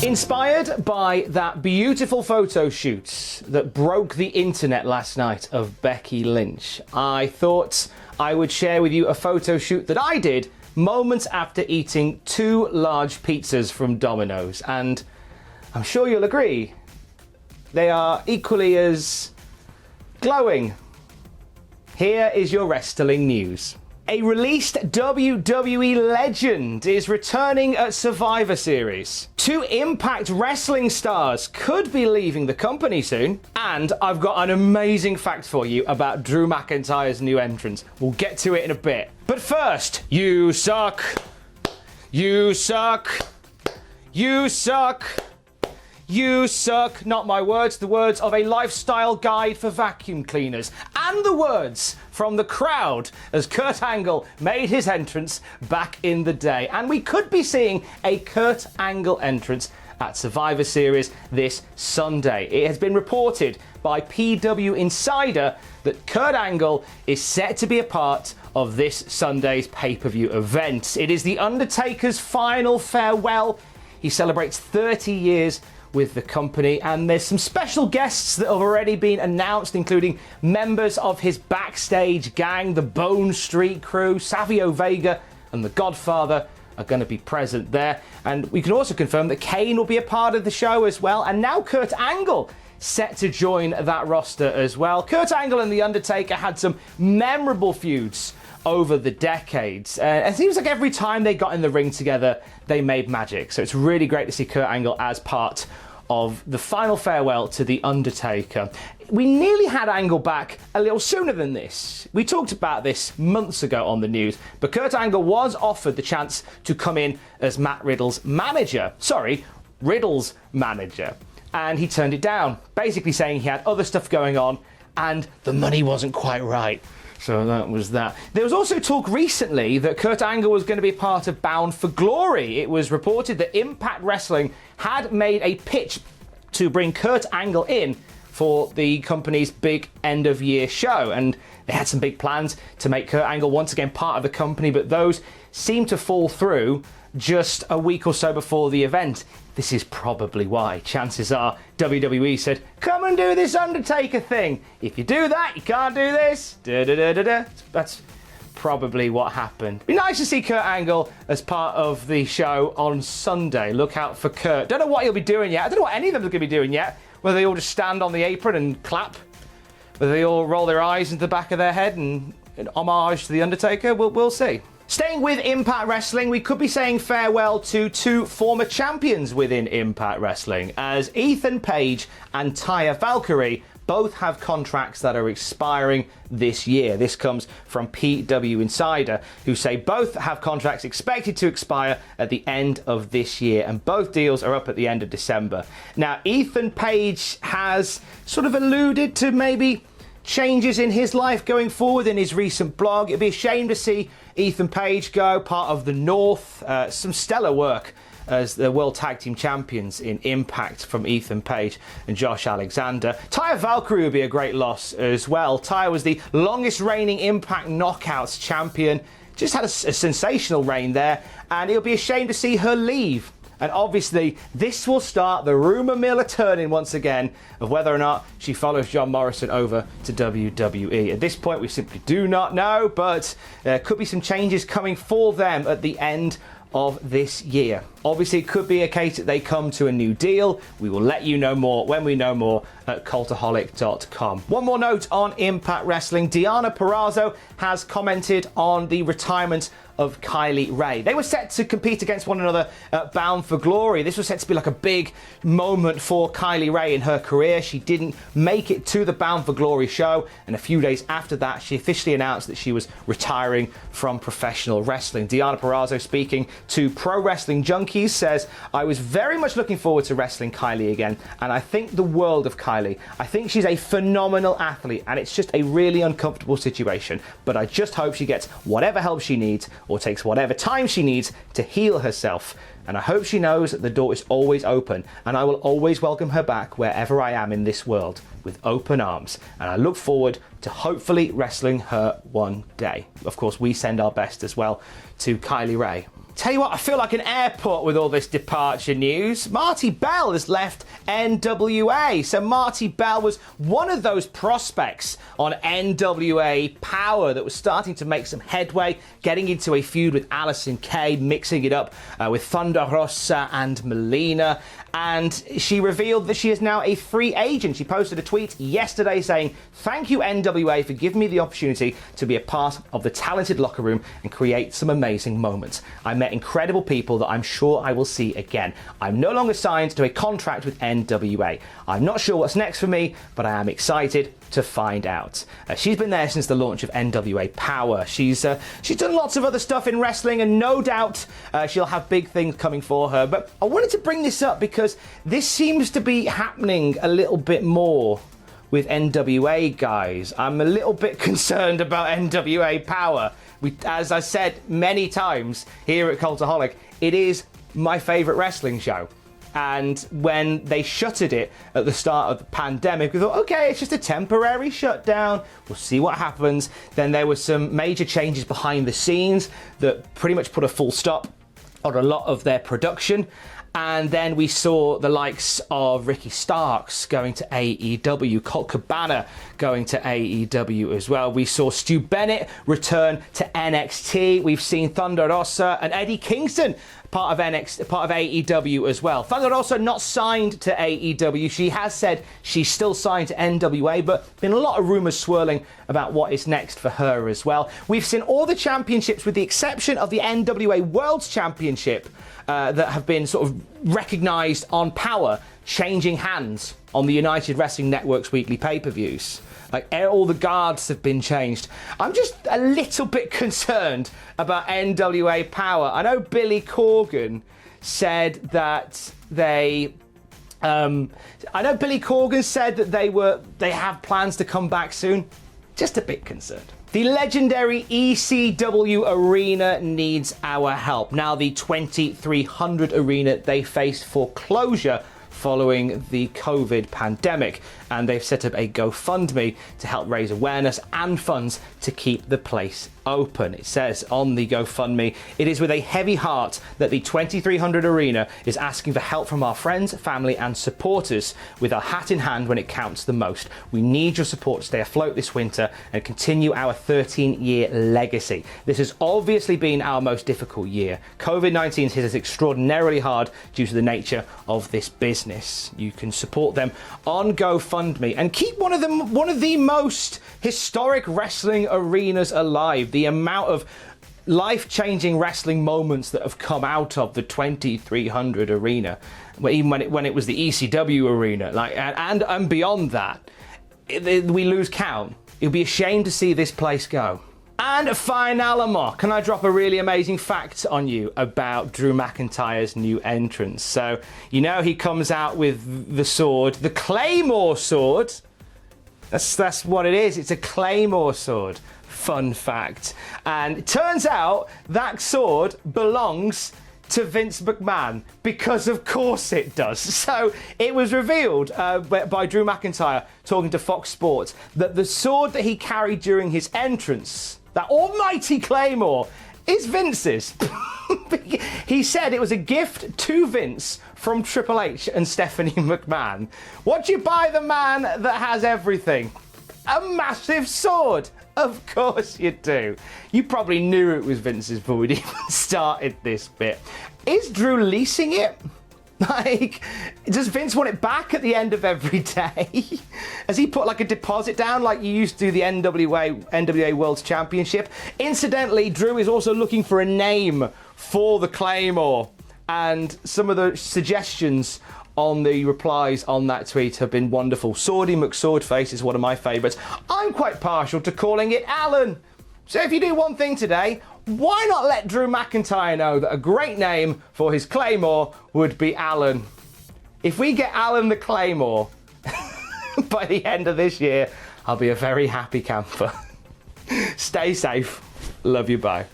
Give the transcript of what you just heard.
Inspired by that beautiful photo shoot that broke the internet last night of Becky Lynch, I thought I would share with you a photo shoot that I did moments after eating 2 large pizzas from Domino's, and I'm sure you'll agree, they are equally as glowing. Here is your wrestling news. A released WWE Legend is returning at Survivor Series. 2 Impact Wrestling stars could be leaving the company soon. And I've got an amazing fact for you about Drew McIntyre's new entrance. We'll get to it in a bit. But first, you suck. You suck. You suck. You suck. Not my words, the words of a lifestyle guide for vacuum cleaners. And the words from the crowd as Kurt Angle made his entrance back in the day. And we could be seeing a Kurt Angle entrance at Survivor Series this Sunday. It has been reported by PW Insider that Kurt Angle is set to be a part of this Sunday's pay-per-view event. It is The Undertaker's final farewell. He celebrates 30 years with the company, and there's some special guests that have already been announced, including members of his backstage gang, the Bone Street Crew. Savio Vega and the Godfather are going to be present there, and we can also confirm that Kane will be a part of the show as well, and now Kurt Angle set to join that roster as well. Kurt Angle and The Undertaker had some memorable feuds over the decades. It seems like every time they got in the ring together, they made magic. So it's really great to see Kurt Angle as part of the final farewell to The Undertaker. We nearly had Angle back a little sooner than this. We talked about this months ago on the news, but Kurt Angle was offered the chance to come in as Matt Riddle's manager. Sorry, Riddle's manager. And he turned it down, basically saying he had other stuff going on and the money wasn't quite right. So that was that. There was also talk recently that Kurt Angle was going to be part of Bound for Glory. It was reported that Impact Wrestling had made a pitch to bring Kurt Angle in for the company's big end-of-year show. And they had some big plans to make Kurt Angle once again part of the company, but those seemed to fall through just a week or so before the event. This is probably why. Chances are WWE said, come and do this Undertaker thing. If you do that, you can't do this. That's probably what happened. Be nice to see Kurt Angle as part of the show on Sunday. Look out for Kurt. Don't know what he'll be doing yet. I don't know what any of them are going to be doing yet. Whether they all just stand on the apron and clap. Whether they all roll their eyes into the back of their head and an homage to The Undertaker. We'll see. Staying with Impact Wrestling, we could be saying farewell to 2 former champions within Impact Wrestling, as Ethan Page and Taya Valkyrie both have contracts that are expiring this year. This comes from PW Insider, who say both have contracts expected to expire at the end of this year, and both deals are up at the end of December. Now, Ethan Page has sort of alluded to maybe changes in his life going forward in his recent blog. It'd be a shame to see Ethan Page go, part of the North. Some stellar work as the World Tag Team Champions in Impact from Ethan Page and Josh Alexander. Taya Valkyrie would be a great loss as well. Taya was the longest reigning Impact Knockouts champion. Just had a sensational reign there, and it'll be a shame to see her leave. And obviously, this will start the rumour mill turning once again of whether or not she follows John Morrison over to WWE. At this point, we simply do not know, but there could be some changes coming for them at the end of this year. Obviously, it could be a case that they come to a new deal. We will let you know more when we know more at Cultaholic.com. One more note on Impact Wrestling. Deonna Purrazzo has commented on the retirement of Kylie Ray. They were set to compete against one another at Bound for Glory. This was set to be like a big moment for Kylie Ray in her career. She didn't make it to the Bound for Glory show, and a few days after that, she officially announced that she was retiring from professional wrestling. Deonna Purrazzo, speaking to Pro Wrestling Junkies, says, I was very much looking forward to wrestling Kylie again, and I think the world of Kylie. I think she's a phenomenal athlete, and it's just a really uncomfortable situation, but I just hope she gets whatever help she needs or takes whatever time she needs to heal herself. And I hope she knows that the door is always open, and I will always welcome her back wherever I am in this world with open arms. And I look forward to hopefully wrestling her one day. Of course, we send our best as well to Kylie Ray. Tell you what, I feel like an airport with all this departure news. Marty Bell has left NWA. So Marty Bell was one of those prospects on NWA Power that was starting to make some headway, getting into a feud with Allysin Kay, mixing it up with Thunder Rosa and Melina. And she revealed that she is now a free agent. She posted a tweet yesterday saying, "Thank you, NWA, for giving me the opportunity to be a part of the talented locker room and create some amazing moments. I met incredible people that I'm sure I will see again. I'm no longer signed to a contract with NWA. I'm not sure what's next for me, but I am excited to find out." She's been there since the launch of NWA Power. She's done lots of other stuff in wrestling, and no doubt she'll have big things coming for her. But I wanted to bring this up because this seems to be happening a little bit more with NWA guys. I'm a little bit concerned about NWA Power. As I said many times here at Cultaholic, it is my favourite wrestling show. And when they shuttered it at the start of the pandemic, we thought, okay, it's just a temporary shutdown. We'll see what happens. Then there were some major changes behind the scenes that pretty much put a full stop on a lot of their production. And then we saw the likes of Ricky Starks going to AEW, Colt Cabana going to AEW as well. We saw Stu Bennett return to NXT. We've seen Thunder Rosa and Eddie Kingston part of AEW as well. Thunder Rosa not signed to AEW. She has said she's still signed to NWA, but been a lot of rumours swirling about what is next for her as well. We've seen all the championships, with the exception of the NWA World's Championship, that have been sort of recognised on Power, changing hands on the United Wrestling Network's weekly pay-per-views. Like, all the guards have been changed. I'm just a little bit concerned about NWA Power. I know Billy Corgan said that they they have plans to come back soon. Just a bit concerned. The legendary ECW arena needs our help. Now the 2300 arena, they faced foreclosure following the COVID pandemic, and they've set up a GoFundMe to help raise awareness and funds to keep the place open. It says on the GoFundMe, "It is with a heavy heart that the 2300 Arena is asking for help from our friends, family and supporters, with our hat in hand when it counts the most. We need your support to stay afloat this winter and continue our 13-year legacy. This has obviously been our most difficult year. COVID-19 hit us extraordinarily hard due to the nature of this business." You can support them on GoFundMe and keep one of the most historic wrestling arenas alive. The amount of life-changing wrestling moments that have come out of the 2300 arena, even when it was the ECW arena, and beyond that, we lose count. It would be a shame to see this place go. And finalamo, can I drop a really amazing fact on you about Drew McIntyre's new entrance? So, you know, he comes out with the sword, the Claymore sword. That's what it is. It's a Claymore sword. Fun fact. And it turns out that sword belongs to Vince McMahon, because of course it does. So it was revealed by Drew McIntyre talking to Fox Sports that the sword that he carried during his entrance, that almighty Claymore, is Vince's. He said it was a gift to Vince from Triple H and Stephanie McMahon. What do you buy the man that has everything? A massive sword. Of course you do. You probably knew it was Vince's before we'd even started this bit. Is Drew leasing it? Like, does Vince want it back at the end of every day? Has he put like a deposit down like you used to do the NWA World Championship? Incidentally, Drew is also looking for a name for the Claymore, and some of the suggestions on the replies on that tweet have been wonderful. Swordy McSwordface is one of my favourites. I'm quite partial to calling it Alan. So if you do one thing today, why not let Drew McIntyre know that a great name for his Claymore would be Alan? If we get Alan the Claymore by the end of this year, I'll be a very happy camper. Stay safe. Love you, bye.